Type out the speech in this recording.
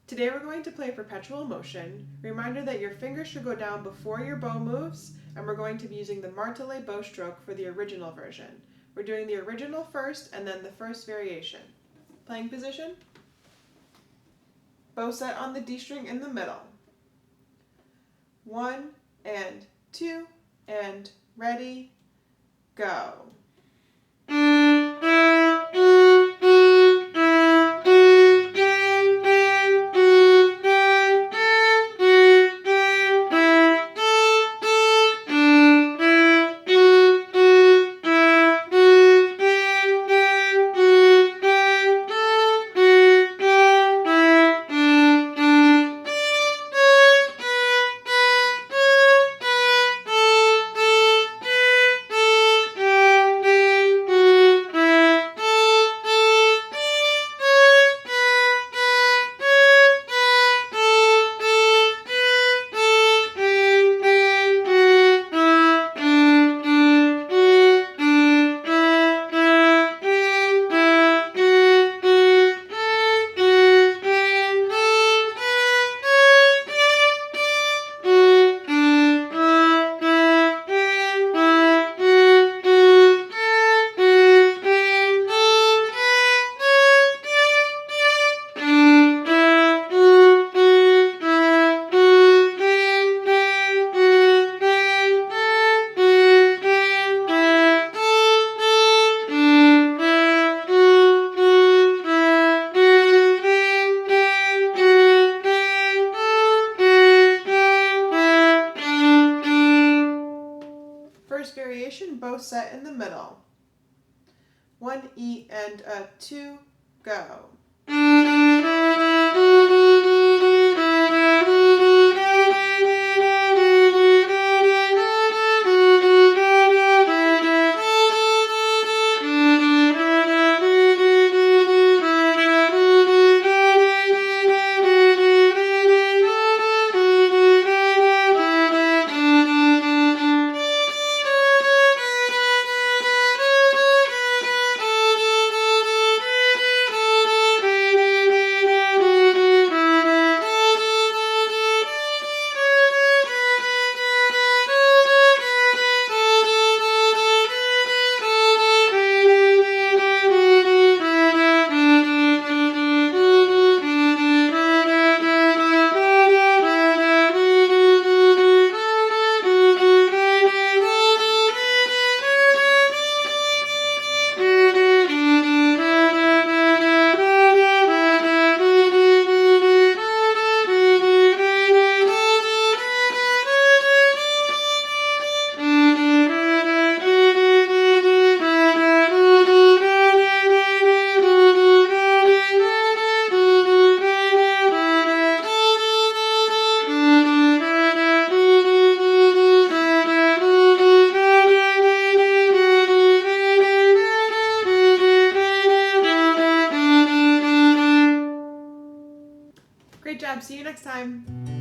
Today we're going to play Perpetual Motion. Reminder that your fingers should go down before your bow moves, and we're going to be using the martelé bow stroke for the original version. We're doing the original first and then the first variation. Playing position. Bow set on the D string in the middle. 1 and 2 and ready, go. First variation, bow set in the middle. 1 E and a 2, go. Great job. See you next time.